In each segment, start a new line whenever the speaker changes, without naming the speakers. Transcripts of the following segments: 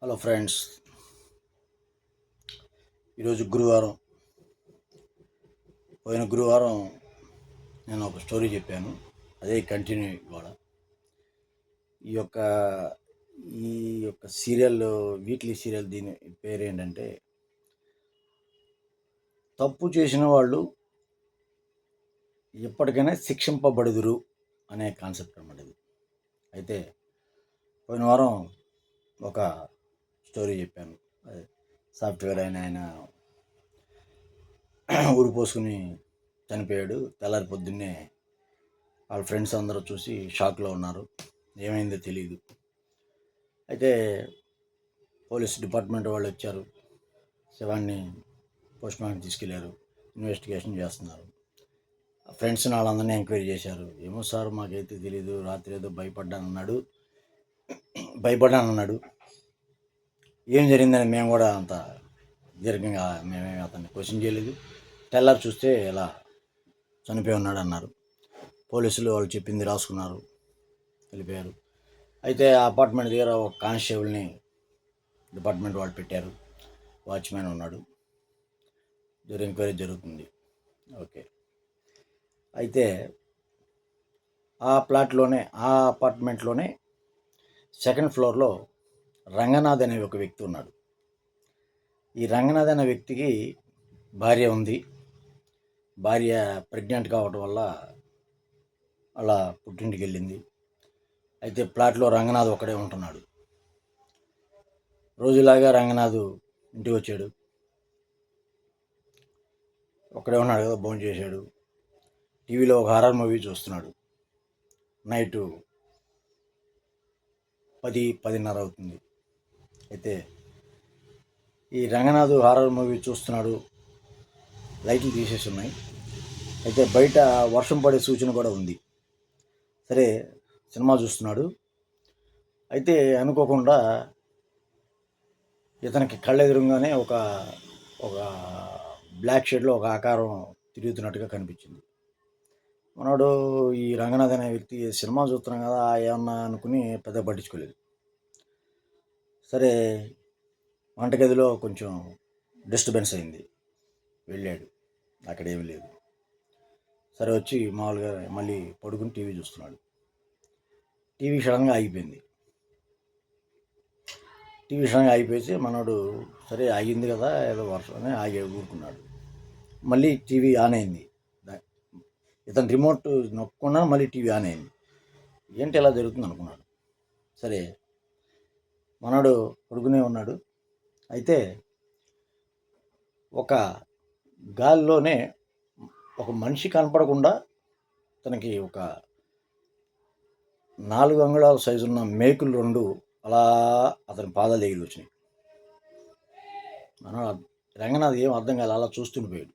Hello friends, ఈరోజు గురువారం. పోయిన గురువారం నేను ఒక స్టోరీ చెప్పాను, అదే కంటిన్యూ ఇవాళ. ఈ యొక్క ఈ యొక్క సీరియల్, వీక్లీ సీరియల్, దీని పేరు ఏంటంటే తప్పు చేసిన వాళ్ళు ఎప్పటికైనా శిక్షింపబడుదురు అనే కాన్సెప్ట్ అన్నమాట ఇది. అయితే పోయిన వారం ఒక స్టోరీ చెప్పాను. అదే సాఫ్ట్వేర్ ఆయన ఊరు పోసుకుని చనిపోయాడు. తెల్లారి పొద్దున్నే వాళ్ళ ఫ్రెండ్స్ అందరూ చూసి షాక్లో ఉన్నారు, ఏమైందో తెలియదు. అయితే పోలీస్ డిపార్ట్మెంట్ వాళ్ళు వచ్చారు, శవాన్ని పోస్ట్మార్టం తీసుకెళ్లారు, ఇన్వెస్టిగేషన్ చేస్తున్నారు. ఫ్రెండ్స్ని వాళ్ళందరినీ ఎంక్వైరీ చేశారు. ఏమో సార్ మాకైతే తెలీదు, రాత్రి ఏదో భయపడ్డానన్నాడు. ఏం జరిగిందని మేము కూడా అంత దీర్ఘంగా మేమేమి అతన్ని క్వశ్చన్ చేయలేదు. తెల్లారి చూస్తే ఇలా చనిపోయి ఉన్నాడు అన్నారు. పోలీసులు వాళ్ళు చెప్పింది రాసుకున్నారు, వెళ్ళిపోయారు. అయితే ఆ అపార్ట్మెంట్ దగ్గర ఒక కానిస్టేబుల్ని డిపార్ట్మెంట్ వాళ్ళు పెట్టారు, వాచ్మెన్ ఉన్నాడు, ఎంక్వైరీ జరుగుతుంది. ఓకే. అయితే ఆ అపార్ట్మెంట్లోనే సెకండ్ ఫ్లోర్లో రంగనాథ్ అనే ఒక వ్యక్తి ఉన్నాడు. ఈ రంగనాథ్ అనే వ్యక్తికి భార్య ఉంది. భార్య ప్రెగ్నెంట్ కావడం వల్ల అలా పుట్టింటికి వెళ్ళింది. అయితే ప్లాట్లో రంగనాథ్ ఒక్కడే ఉంటున్నాడు. రోజులాగా రంగనాథ్ ఇంటికి వచ్చాడు, ఒక్కడే ఉన్నాడు కదా, భోజనం చేశాడు. టీవీలో ఒక హారర్ మూవీ చూస్తున్నాడు. నైటు 10-10:30 అవుతుంది. అయితే ఈ రంగనాథ్ హారర్ మూవీ చూస్తున్నాడు, లైట్లు తీసేసి ఉన్నాయి. అయితే బయట వర్షం పడే సూచన కూడా ఉంది. సరే సినిమా చూస్తున్నాడు. అయితే అనుకోకుండా ఇతనికి కళ్ళెదురుగానే ఒక బ్లాక్ షేడ్లో ఒక ఆకారం తిరుగుతున్నట్టుగా కనిపించింది. మనోడు ఈ రంగనాథ్ అనే వ్యక్తి సినిమా చూస్తున్నాం కదా ఏమన్నా అనుకుని పెద్ద పట్టించుకోలేదు. సరే వంటగదిలో కొంచెం డిస్టర్బెన్స్ అయింది, వెళ్ళాడు, అక్కడ ఏమీ లేదు. సరే వచ్చి మామూలుగా మళ్ళీ పడుకుని టీవీ చూస్తున్నాడు. టీవీ సడన్గా ఆగిపోయింది. ఆగిపోయి మనోడు సరే ఆగింది కదా ఏదో వర్షం అని ఊరుకున్నాడు. మళ్ళీ టీవీ ఆన్ అయింది. ఇతను రిమోట్ నొక్కకుండా మళ్ళీ టీవీ ఆన్ అయింది. ఏంటి ఎలా జరుగుతుంది అనుకున్నాడు. సరే మనోడు పడుకునే ఉన్నాడు. అయితే ఒక గాలిలోనే ఒక మనిషి కనపడకుండా తనకి ఒక 4 అంగుళాల సైజు ఉన్న మేకులు 2 అలా అతని పాదాలు దగ్గర వచ్చినాయి. మన రంగనాథ్ ఏం అర్థం కాదు, అలా చూస్తుండిపోయాడు.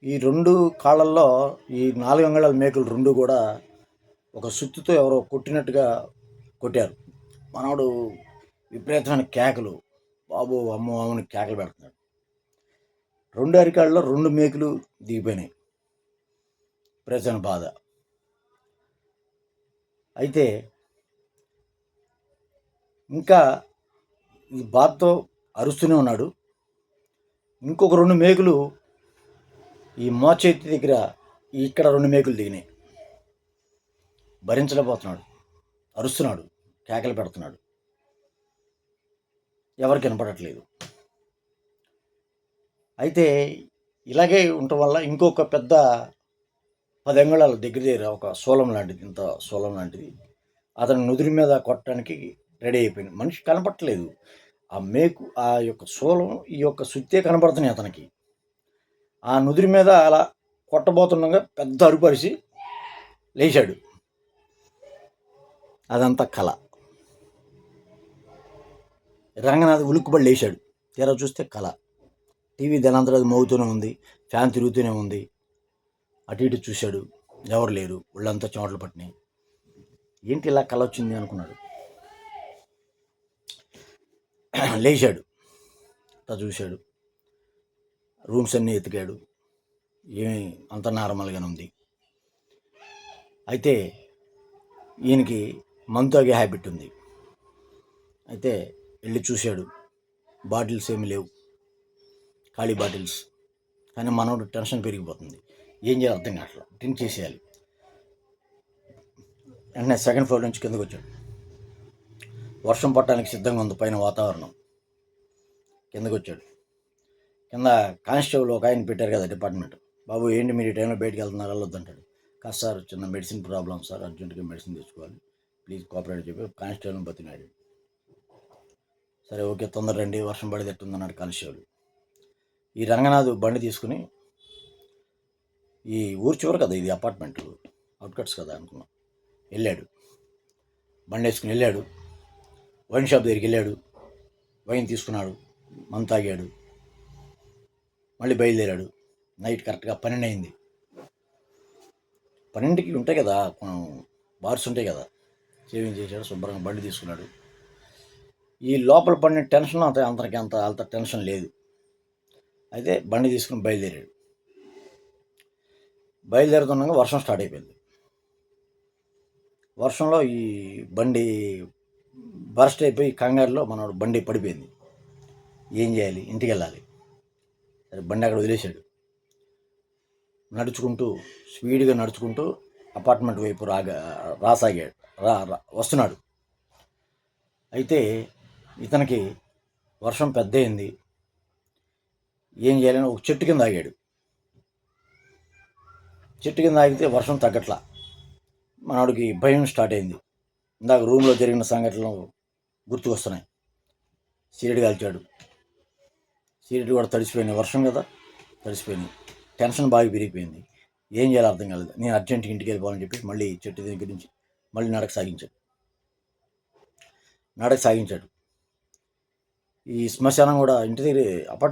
ఈ 2 కాళ్ళల్లో ఈ 4 అంగుళాల మేకులు 2 కూడా ఒక సుత్తితో ఎవరో కొట్టినట్టుగా కొట్టారు. మనవాడు విపరీతమైన కేకలు, బాబు అమ్మో అమ్మని కేకలు పెడుతున్నాడు. 2 అరికాళ్ళలో 2 మేకులు దిగిపోయినాయి, విపరీతమైన బాధ. అయితే ఇంకా ఈ బాధతో అరుస్తూనే ఉన్నాడు. ఇంకొక 2 మేకులు ఈ మోచేతి దగ్గర ఇక్కడ 2 మేకులు దిగినాయి. భరించలేకపోతున్నాడు, అరుస్తున్నాడు, కేకలు పెడుతున్నాడు, ఎవరికి వినపడట్లేదు. అయితే ఇలాగే ఉండటం వల్ల ఇంకొక పెద్ద 10 అంగుళాల దగ్గర ఒక సోలం లాంటిది, ఇంత సోలం లాంటిది అతని నుదురి మీద కొట్టడానికి రెడీ అయిపోయింది. మనిషి కనపడట్లేదు, ఆ మేకు ఆ యొక్క సోలం ఈ యొక్క సుత్తే కనపడుతున్నాయి అతనికి. ఆ నుదురి మీద అలా కొట్టబోతుండగా పెద్ద అరుపరిచి లేచాడు. అదంతా కళ. రంగనాథ్ ఉలుక్కుబడి లేచాడు. తీరా చూస్తే కళ. టీవీ దానంతరం అది మోగుతూనే ఉంది, ఫ్యాన్ తిరుగుతూనే ఉంది. అటు ఇటు చూశాడు, ఎవరు లేరు, ఒళ్ళంతా చెమటలు పట్టినాయి. ఏంటి ఇలా కళ వచ్చింది అనుకున్నాడు. లేచాడు, అట్లా చూశాడు, రూమ్స్ అన్నీ ఎతికాడు, ఏమి అంత నార్మల్గానే ఉంది. అయితే ఈయనకి మందు తాగే హ్యాబిట్ ఉంది. అయితే వెళ్ళి చూశాడు, బాటిల్స్ ఏమి లేవు, ఖాళీ బాటిల్స్. కానీ మనోడు టెన్షన్ పెరిగిపోతుంది, ఏం చేయాలి అర్థం కావట్లేదు, డ్రింక్ చేసేయాలి. వెంటనే సెకండ్ ఫ్లోర్ నుంచి కిందకు వచ్చాడు. వర్షం పట్టడానికి సిద్ధంగా ఉంది పైన వాతావరణం. కిందకు వచ్చాడు. కింద కానిస్టేబుల్ ఒక ఆయన పెట్టారు కదా డిపార్ట్మెంట్, బాబు ఏంటి మీరు ఈ టైంలో బయటికి వెళ్తున్నారు, వెళ్ళొద్దంటాడు. కాదు సార్, చిన్న మెడిసిన్ ప్రాబ్లం సార్, అర్జెంటుగా మెడిసిన్ తెచ్చుకోవాలి, ప్లీజ్ కోఆపరేట్ చెప్పి కానిస్టేబుల్ని బతినాడు. సరే ఓకే, తొందర రండి, వర్షం పడేటట్టుందన్నాడు కానిస్టేబుల్. ఈ రంగనాథ్ బండి తీసుకుని, ఈ ఊరు చివరి కదా ఇది అపార్ట్మెంట్, అవుట్కట్స్ కదా అనుకున్నాం, వెళ్ళాడు. బండి వేసుకుని వెళ్ళాడు, వైన్ షాప్ దగ్గరికి వెళ్ళాడు, వైన్ తీసుకున్నాడు, మందు తాగాడు, మళ్ళీ బయలుదేరాడు. నైట్ కరెక్ట్గా 12 అయింది. 12కి ఉంటాయి కదా బార్స్ ఉంటాయి కదా, సేవింగ్ చేశాడు, శుభ్రంగా బండి తీసుకున్నాడు. ఈ లోపల పడిన టెన్షన్ అంతకి అంత టెన్షన్ లేదు. అయితే బండి తీసుకుని బయలుదేరాడు. బయలుదేరుతుండగా వర్షం స్టార్ట్ అయిపోయింది. వర్షంలో ఈ బండి బర్స్ట్ అయిపోయి కంగారులో మనోడు బండి పడిపోయింది. ఏం చేయాలి, ఇంటికి వెళ్ళాలి. సరే బండి అక్కడ వదిలేశాడు. నడుచుకుంటూ స్పీడ్గా నడుచుకుంటూ అపార్ట్మెంట్ వైపు రాసాగాడు, వస్తున్నాడు. అయితే ఇతనికి వర్షం పెద్ద అయింది, ఏం చేయాలని ఒక చెట్టు కింద ఆగాడు. చెట్టు కింద ఆగితే వర్షం తగ్గట్లా. మనవాడికి భయం స్టార్ట్ అయింది. ఇందాక రూమ్లో జరిగిన సంఘటనలు గుర్తుకొస్తున్నాయి. సిగరెట్ కాల్చాడు. సిగరెట్ కూడా తడిసిపోయినాయి, వర్షం కదా తడిసిపోయినాయి. టెన్షన్ బాగా పెరిగిపోయింది. ఏం చేయాలో అర్థం కాలేదు. నేను అర్జెంట్గా ఇంటికి వెళ్ళిపోవాలని చెప్పి మళ్ళీ చెట్టు దగ్గర నుంచి మళ్ళీ నడక సాగించాడు. ఈ శ్మశానం కూడా ఇంటి దగ్గర అపార్ట్మెంట్